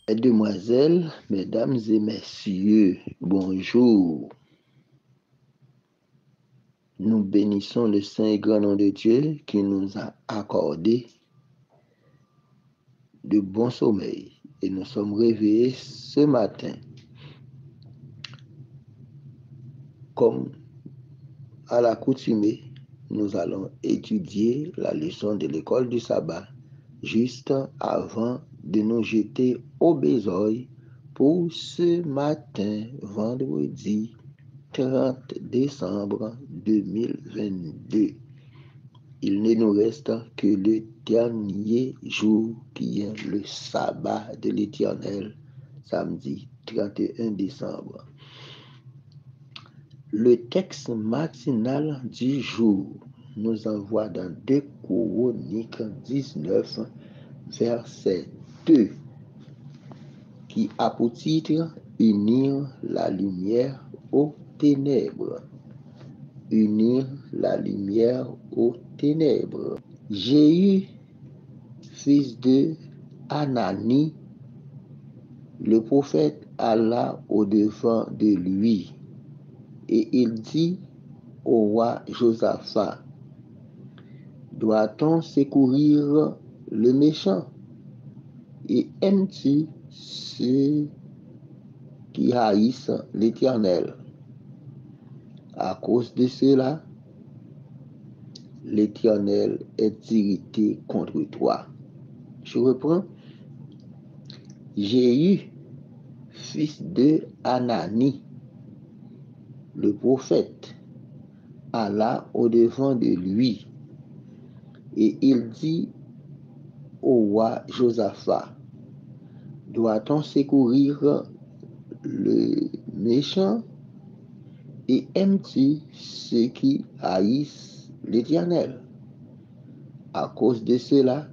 Mesdemoiselles, mesdames et messieurs, bonjour. Nous bénissons le saint et grand nom de Dieu qui nous a accordé de bon sommeil et nous sommes réveillés ce matin. Comme à l'accoutumée, nous allons étudier la leçon de l'école du sabbat juste avant de nous jeter au besoin pour ce matin, vendredi 30 décembre 2022. Il ne nous reste que le dernier jour qui est le sabbat de l'Éternel, samedi 31 décembre. Le texte matinal du jour nous envoie dans 2 Chroniques 19, verset 2, qui a pour titre « Unir la lumière aux ténèbres ». Unir la lumière aux ténèbres. Jéhu, fils de Hanani, le prophète alla au-devant de lui, et il dit au roi Josaphat, doit-on secourir le méchant? Et aimes-tu ceux qui haïssent l'Éternel? À cause de cela, l'Éternel est irrité contre toi. Je reprends. Jéhu, fils de Hanani, le prophète, alla au-devant de lui, et il dit au roi Josaphat, doit-on secourir le méchant? Et aimes-tu ceux qui haïssent l'Éternel? À cause de cela,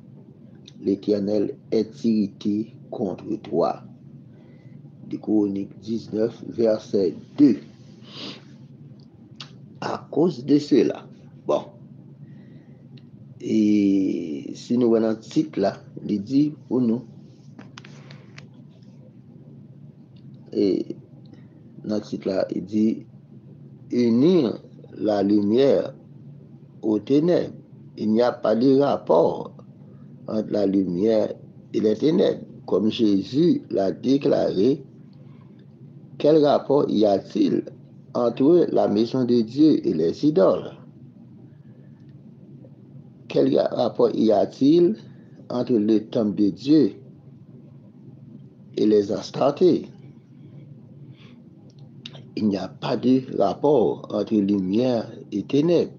l'Éternel est irrité contre toi. De Chroniques 19, verset 2. À cause de cela. Bon. Et si nous voyons le titre là, il dit pour nous, et dans le titre là, il dit unir la lumière aux ténèbres. Il n'y a pas de rapport entre la lumière et les ténèbres. Comme Jésus l'a déclaré, quel rapport y a-t-il entre la maison de Dieu et les idoles? Quel rapport y a-t-il entre le temple de Dieu et les Astartés? Il n'y a pas de rapport entre lumière et ténèbres.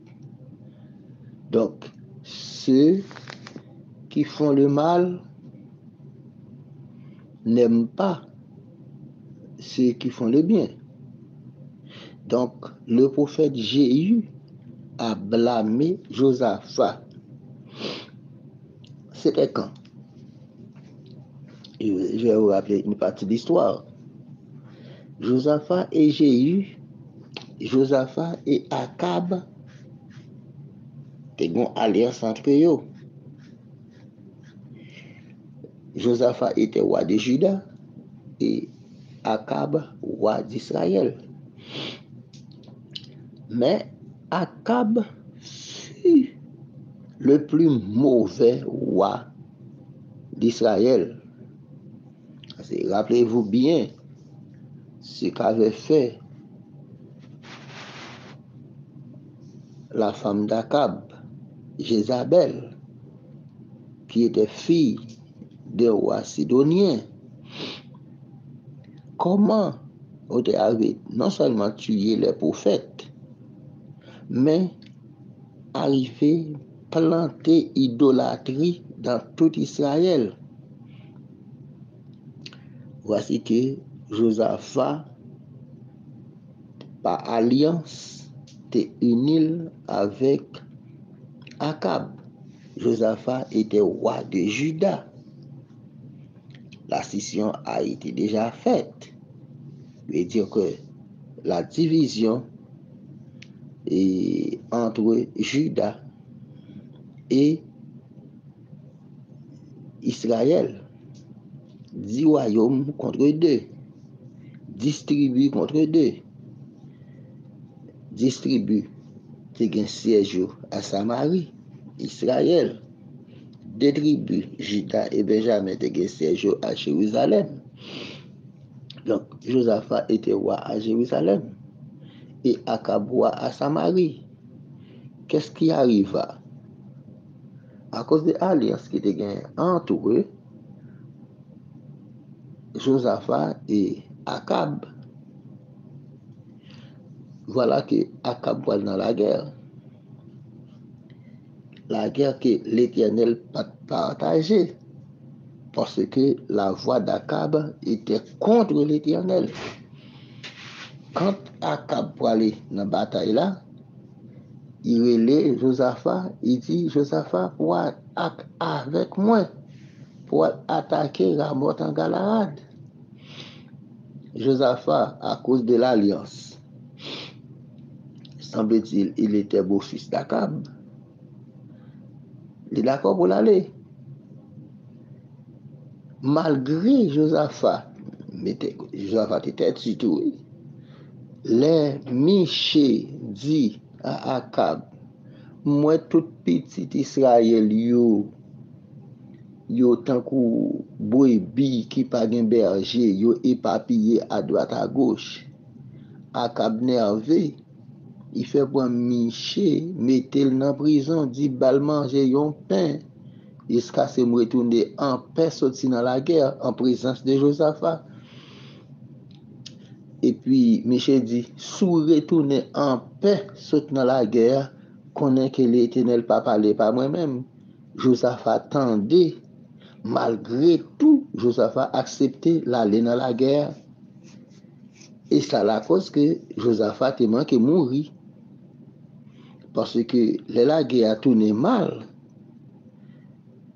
Donc, ceux qui font le mal n'aiment pas ceux qui font le bien. Donc, le prophète Jéhu a blâmé Josaphat. C'était quand? Je vais vous rappeler une partie de l'histoire. Josaphat et Jéhu, Josaphat et Akab, te une alliance entre eux. Josaphat était roi de Juda et Akab, roi d'Israël. Mais Akab fut le plus mauvais roi d'Israël. Rappelez-vous bien ce qu'avait fait la femme d'Akab, Jézabel, qui était fille d'un roi sidonien. Comment on avait non seulement tué les prophètes, mais arrivé planter idolâtrie dans tout Israël. Voici que Josaphat, par alliance, était uni avec Akab. Josaphat était roi de Juda. La scission a été déjà faite. Je veux dire que la division est entre Juda et Israël. 10 royaumes contre 2. 10 tribus contre 2. 10 tribus qui ont siège à Samarie, Israël. 2 tribus, Juda et Benjamin, qui ont siège à Jérusalem. Donc, Josaphat était roi à Jérusalem et Akab roi à Samarie. Qu'est-ce qui arriva? À cause de l'alliance qui était entre eux, Josaphat et Akab. Voilà que Akab va dans la guerre. La guerre que l'Éternel partageait. Parce que la voix d'Akab était contre l'Éternel. Quand Akab pour aller dans la bataille là, il relève Josaphat, il dit Josaphat pour avec moi pour attaquer Ramoth en Galade. Josaphat, à cause de l'alliance, semble-t-il, il était beau-fils d'Akab. Il est d'accord pour l'aller. Malgré Josaphat était tué. Les Miché dit à Akab, moi tout petit Israël yo tant kou brebis qui pas gen berger, yo éparpillé à droite à gauche. Akab nervé, il fait pour Miché, mettez-le dans prison, dit bal manger yon pain. Jusqu'à ce me retourner en paix, sorti dans la guerre, en présence de Josaphat. Et puis, Michel dit, sous retourner en paix, sorti dans la guerre, connaît que l'Éternel pas parlé par moi-même. Josaphat tendait, malgré tout, Josaphat accepté l'aller dans la guerre. Et ça la cause que Josaphat est manqué mourir. Parce que la guerre a tourné mal.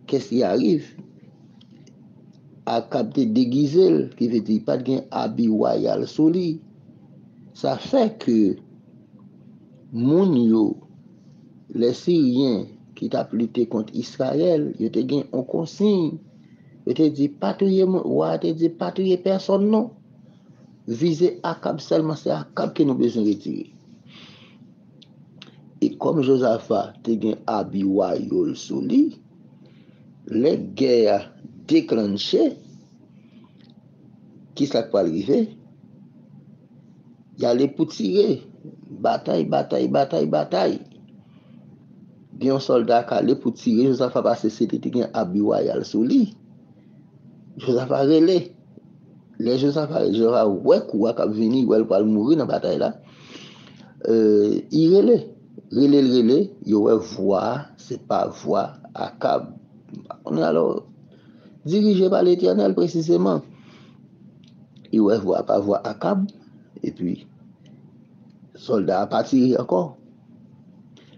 Qu'est-ce qui arrive? Akab te déguisé, qui veut dire pas de habit royal sur lui. Ça fait que moun yo, les Syriens qui t'a lutté contre Israël, ils te gen en consigne. Ils te dit patrouiller roi, te dit patrouiller personne non. Viser Akab seulement, c'est Akab que nous besoin retirer. Et comme Josaphat te gen habit royal sur lui, les guerres déclenchées, qui ça peut arriver? Il y a les pour tirer. Bataille. Il y a un soldat qui allait pour tirer. Josaphat passé, c'était un habit royal sur lui. Josaphat relé. Les Josaphat, Josaphat, ouais, quoi, qui venu, ouais, pour mourir dans la bataille là. Il relé. Il ouais, voix, c'est pas voix, Akab. On est alors dirigé par l'Éternel précisément. Il ouais, voix, pas voix, Akab. Et puis, soldat a pas tiré encore.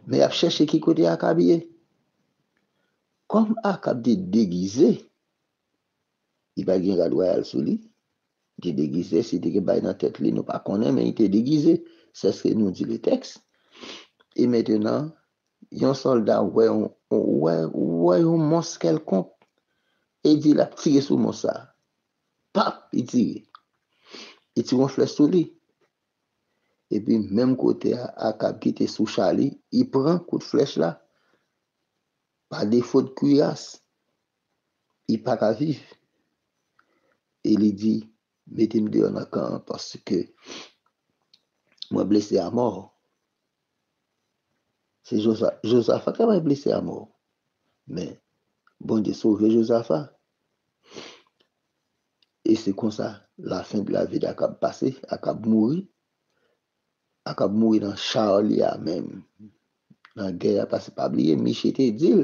Mais il a cherché qui côté Akab. Comme Akab est déguisé, il va gagner la royale sur lui. Il est déguisé, si il est dans la tête, nous ne pas connaître, mais il était déguisé. C'est ce que nous dit le texte. Et maintenant, il y a un soldat, ouais, un monstre quelconque. Et il dit, il a tiré sur mon ça. Pap, il tire. Il tire une flèche sur lui. Et puis, même côté, Akab qui était sous Charlie, il prend un coup de flèche là. Par défaut de cuirasse, il n'a pas qu'à vivre. Et il dit, mettez-moi dehors dans le camp parce que moi blessé à mort. C'est Josaphat qui m'a blessé à mort. Mais bon Dieu sauvé Josaphat. Et c'est comme ça, la fin de la vie d'Akab passé, Akab mourit dans Charlie même. Dans la guerre, parce que pas oublier, Michel te dit,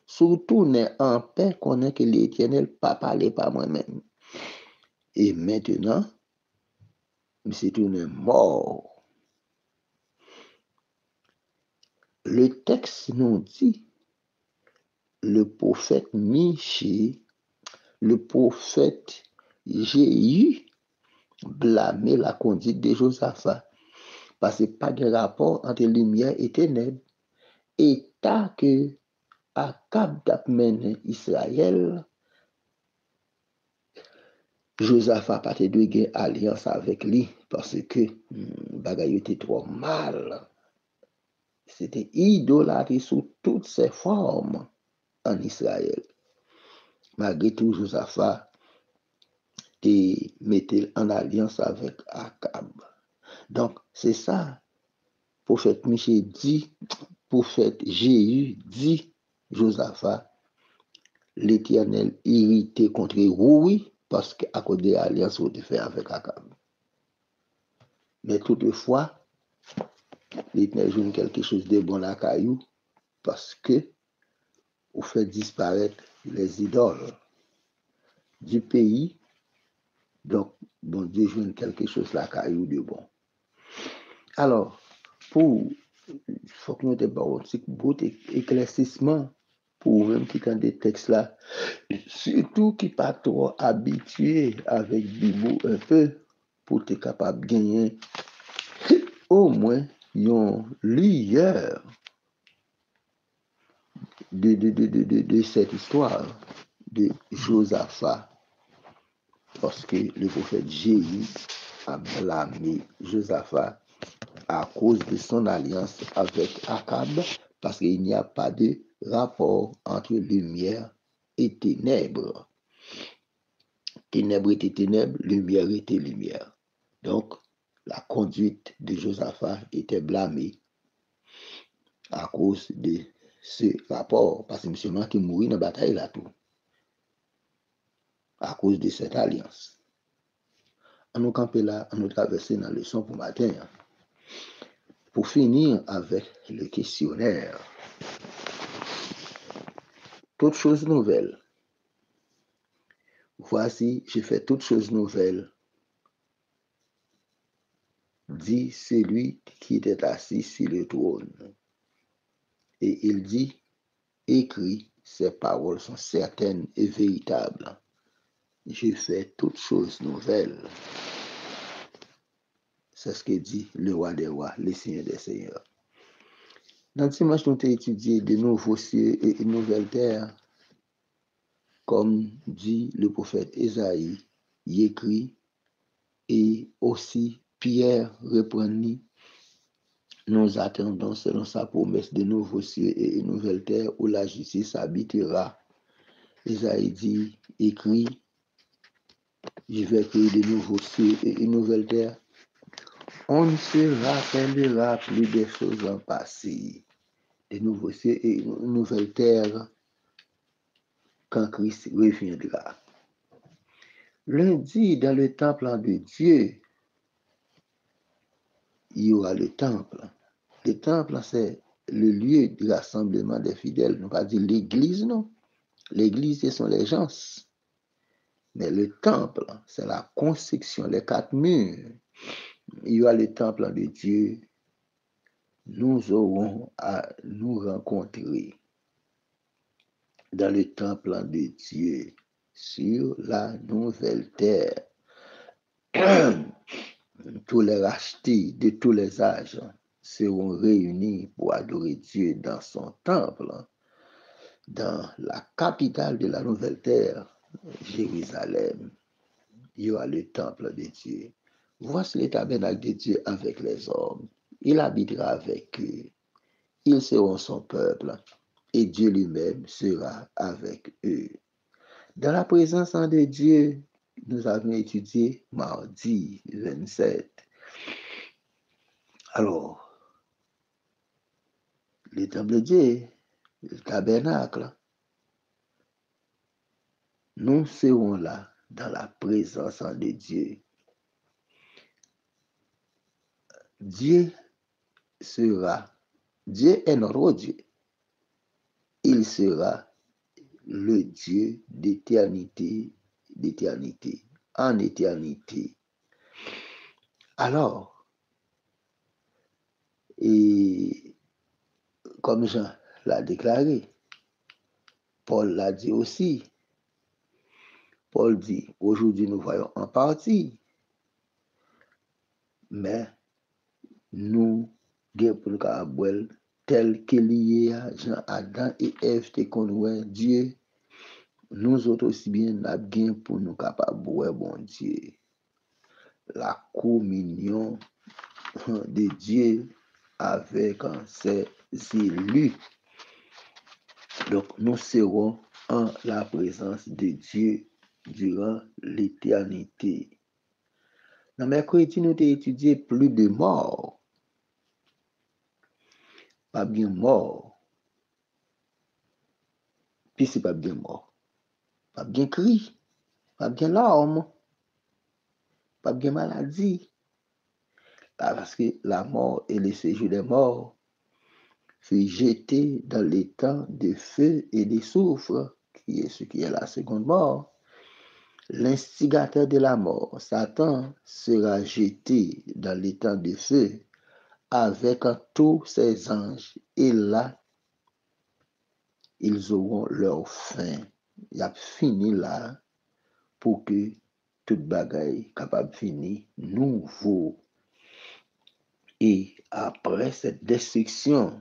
surtout n'est en paix qu'on est que l'Éternel pas parlé par moi-même. Et maintenant, c'est tourné mort. Le texte nous dit, le prophète Michée, le prophète Jéhu blâmait la conduite de Josaphat. Parce que pas de rapport entre lumière et ténèbres. Et tant que Akab mené Israël, Josaphat pas te dû gagner alliance avec lui parce que bagay était trop mal. C'était idolâtré sous toutes ses formes en Israël. Malgré tout, Josaphat mettait en alliance avec Akab. Donc, c'est ça. Prophète Michée dit, prophète Jéhu dit, Josaphat, l'Éternel irrité contre oui, parce qu'à cause de l'alliance qu'il a fait avec Akab. Mais toutefois, l'Éternel joue quelque chose de bon à Caillou, parce que vous fait disparaître les idoles du pays. Donc, bon Dieu joue quelque chose à Caillou de bon. Alors, il faut que nous ayons un petit beau éclaircissement pour même qui dans des textes là, surtout qui pas trop habitué avec Bible un peu, pour être capable de gagner au moins une lueur de cette histoire de Josaphat, parce que le prophète Jéhu a blâmé Josaphat à cause de son alliance avec Akab, parce qu'il n'y a pas de rapport entre lumière et ténèbres. Ténèbres étaient ténèbres, lumière était lumière. Donc, la conduite de Josaphat était blâmée à cause de ce rapport, parce que M. qui mourit dans la bataille là tout, à cause de cette alliance. On nous camper là, on nous traverser dans la leçon pour matin. Pour finir avec le questionnaire, toutes choses nouvelles. Voici, j'ai fait toutes choses nouvelles, dit celui qui était assis sur le trône. Et il dit, écrit, ces paroles sont certaines et véritables. J'ai fait toutes choses nouvelles. C'est ce que dit le roi des rois, le Seigneur des seigneurs. Dans le dimanche, nous avons étudié de nouveaux cieux et une nouvelle terre, comme dit le prophète Ésaïe, il écrit, et aussi Pierre reprend. Nous attendons selon sa promesse de nouveaux cieux et une nouvelle terre où la justice habitera. Ésaïe dit, écrit, je vais créer de nouveaux cieux et une nouvelle terre. On ne se rappellera plus des choses en passé, de nouveaux cieux et une nouvelle terre quand Christ reviendra. Lundi, dans le temple de Dieu, il y aura le temple. Le temple, c'est le lieu de rassemblement des fidèles. On va dire l'église, non. L'église, ce sont les gens. Mais le temple, c'est la construction, les 4 murs. Il y aura le temple de Dieu. Nous aurons à nous rencontrer dans le temple de Dieu sur la nouvelle terre. Tous les rachetés de tous les âges seront réunis pour adorer Dieu dans son temple, dans la capitale de la nouvelle terre, Jérusalem. Il y aura le temple de Dieu. Voici le tabernacle de Dieu avec les hommes. Il habitera avec eux. Ils seront son peuple et Dieu lui-même sera avec eux. Dans la présence de Dieu, nous avons étudié mardi 27. Alors, le temple de Dieu, le tabernacle, nous serons là dans la présence de Dieu. Dieu est notre Dieu. Il sera le Dieu d'éternité, en éternité. Alors, et comme Jean l'a déclaré, Paul l'a dit aussi. Paul dit, aujourd'hui nous voyons en partie, mais nous, pour le tel qu'il y a Jean, Adam et Ève te connaissent Dieu, nous autres aussi bien n'a bien pour nous capables ouais bon Dieu la communion de Dieu avec ses élus. Donc nous serons en la présence de Dieu durant l'éternité. Dans mercredi, nous avons étudié plus de morts. Pas bien mort. Puis c'est pas bien mort. Pas bien cri. Pas bien larmes. Pas bien maladie. Parce que la mort et le séjour des morts fut jeté dans les temps de feu et de soufre, qui est ce qui est la seconde mort. L'instigateur de la mort, Satan, sera jeté dans les temps de feu avec tous ses anges. Et là, ils auront leur fin. Il a fini là pour que toute bagaille capable finir nouveau. Et après cette destruction,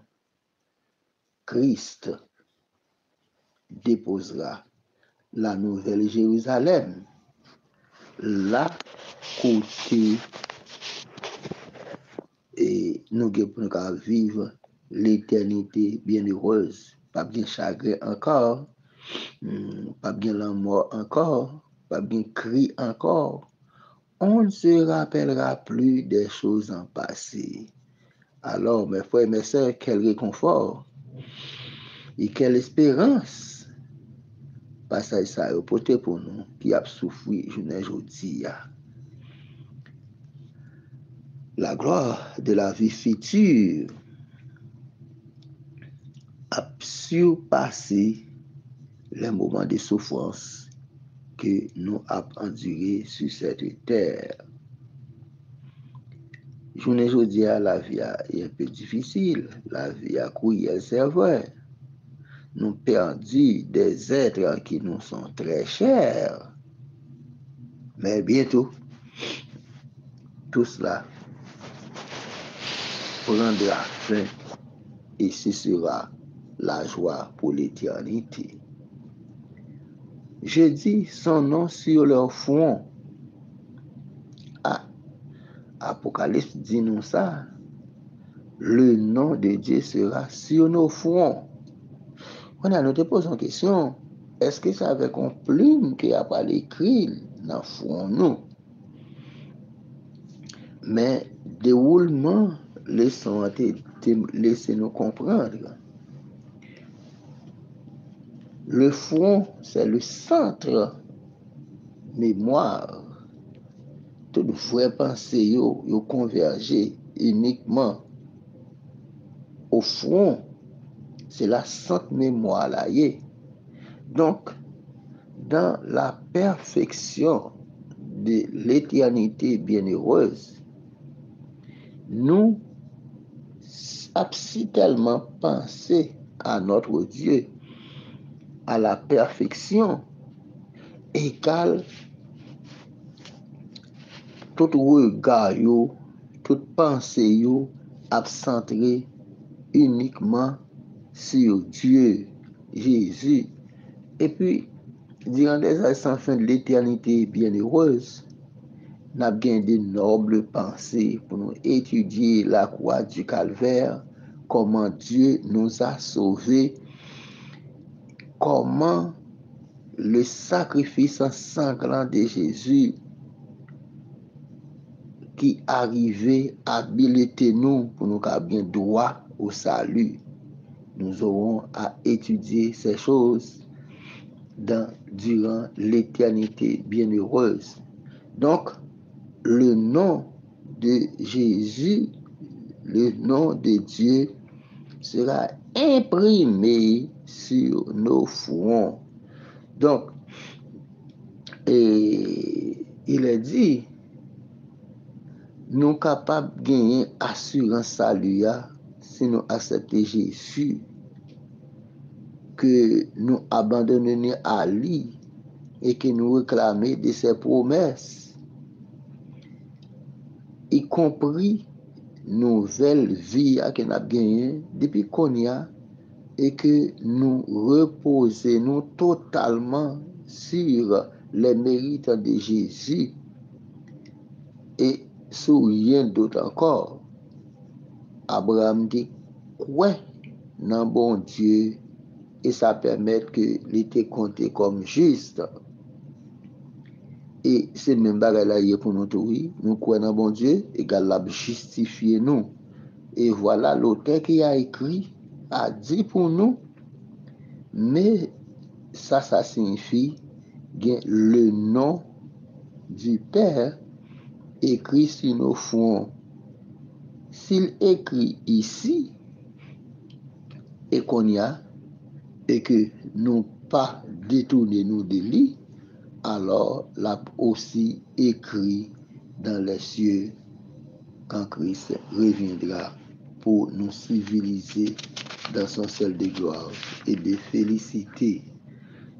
Christ déposera la nouvelle Jérusalem, là côté et nous pouvons vivre l'éternité bienheureuse. Pas bien chagrin encore, pas bien la mort encore, pas bien cri encore. On ne se rappellera plus des choses en passé. Alors, mes frères et mes sœurs, quel réconfort et quelle espérance passage ça a porté pour nous qui a souffert aujourd'hui. La gloire de la vie future a surpassé les moments de souffrance que nous avons endurés sur cette terre. Journée aujourd'hui, la vie est un peu difficile, la vie a couru, c'est vrai. Nous perdu des êtres qui nous sont très chers. Mais bientôt, tout cela prendra fin et ce sera la joie pour l'éternité. Je dis son nom sur leur front. Ah, Apocalypse dit nous ça. Le nom de Dieu sera sur nos fronts. On a nous te posons une question. Est-ce que c'est avec une plume qui a pas écrit dans le front nous? Mais déroulement, laissez-nous comprendre. Le front, c'est le centre mémoire. Toute vraie pensée, yo converger uniquement au front. C'est la sainte mémoire là. Donc, dans la perfection de l'éternité bienheureuse, nous avons si tellement pensé à notre Dieu, à la perfection égale tout regard, toute pensée absentré uniquement sur Dieu, Jésus. Et puis, durant les années sans fin de l'éternité bienheureuse, nous avons de nobles pensées pour nous étudier la croix du calvaire, comment Dieu nous a sauvés, comment le sacrifice sanglant de Jésus qui arrivait à habiliter nous pour nous avoir bien droit au salut. Nous aurons à étudier ces choses durant l'éternité bienheureuse. Donc, le nom de Jésus, le nom de Dieu sera imprimé sur nos fronts. Donc, il est dit, nous sommes capables de gagner assurance salut si nous acceptons Jésus, que nous abandonnons à lui et que nous réclamons de ses promesses, y compris nouvelle vie que nous avons gagnée depuis qu'on y a et que nous reposons totalement sur les mérites de Jésus et sur rien d'autre encore. Abraham dit quoi dans bon Dieu et ça permet que l'été compté comme juste. Et c'est même bagage là pour nous tout, oui. Nous croyons dans bon Dieu, égal la justifier nous. Et voilà l'auteur qui a écrit, a dit pour nous, mais ça signifie que le nom du Père écrit sur nos fronts. S'il écrit ici, et qu'on y a, et que nous pas détourner nous de lui, alors l'a aussi écrit dans les cieux quand Christ reviendra pour nous civiliser dans son ciel de gloire et de félicité.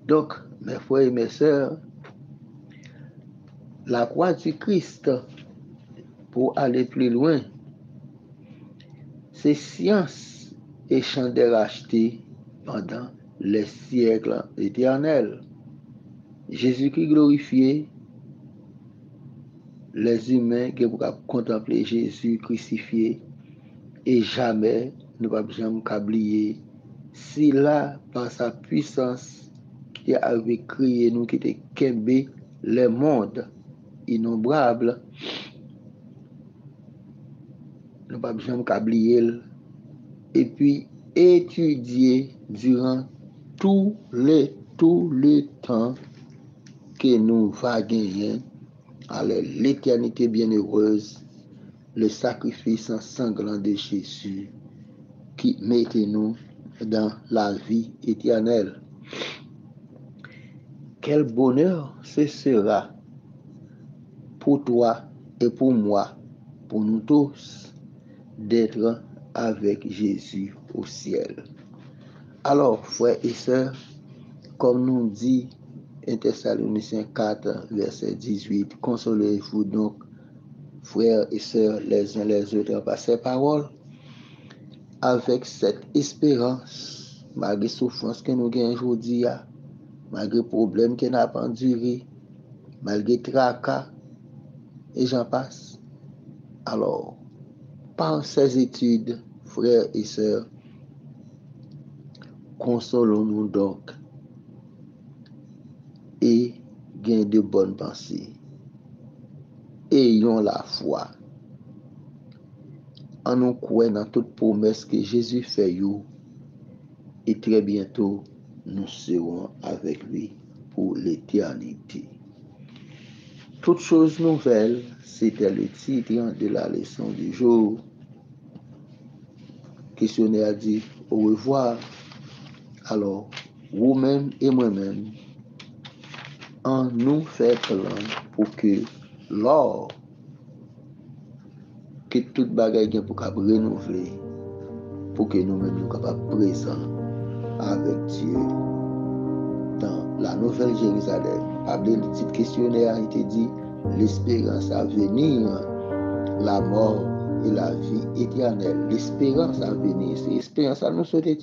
Donc, mes frères et mes sœurs, la croix du Christ, pour aller plus loin, c'est science et chandelle achetée pendant les siècles éternels. Jésus-Christ glorifié, les humains qui pourraient contempler Jésus crucifié et jamais ne pas jamais oublier si là par sa puissance qui avait créé nous qui était kembe les mondes innombrables, ne pas jamais oublier et puis étudier durant tout le temps que nous va gagner à l'éternité bienheureuse, le sacrifice sanglant de Jésus qui mettait nous dans la vie éternelle. Quel bonheur ce sera pour toi et pour moi, pour nous tous, d'être avec Jésus au ciel. Alors, frères et sœurs, comme nous dit 1 Thessaloniciens 4, verset 18, consolez-vous donc, frères et sœurs, les uns les autres par ces paroles, avec cette espérance, malgré souffrance que nous gagnons aujourd'hui, malgré problèmes que nous avons endurés, malgré tracas, et j'en passe. Alors, par ces études, frères et sœurs, consolons-nous donc et gagnons de bonnes pensées. Ayons la foi. En nous croyant dans toute promesse que Jésus fait, et très bientôt, nous serons avec lui pour l'éternité. Toutes choses nouvelles, c'était le titre de la leçon du jour. Questionnaire dit au revoir. Alors, vous-même et moi-même, on nous fait plan pour que lors que toute bagaille pour renouveler, pour que nous-mêmes nous capables présents avec Dieu dans la nouvelle Jérusalem. Parmi le petit questionnaire, il te dit l'espérance à venir, la mort et la vie éternelle. L'espérance à venir, c'est l'espérance à nous souhaiter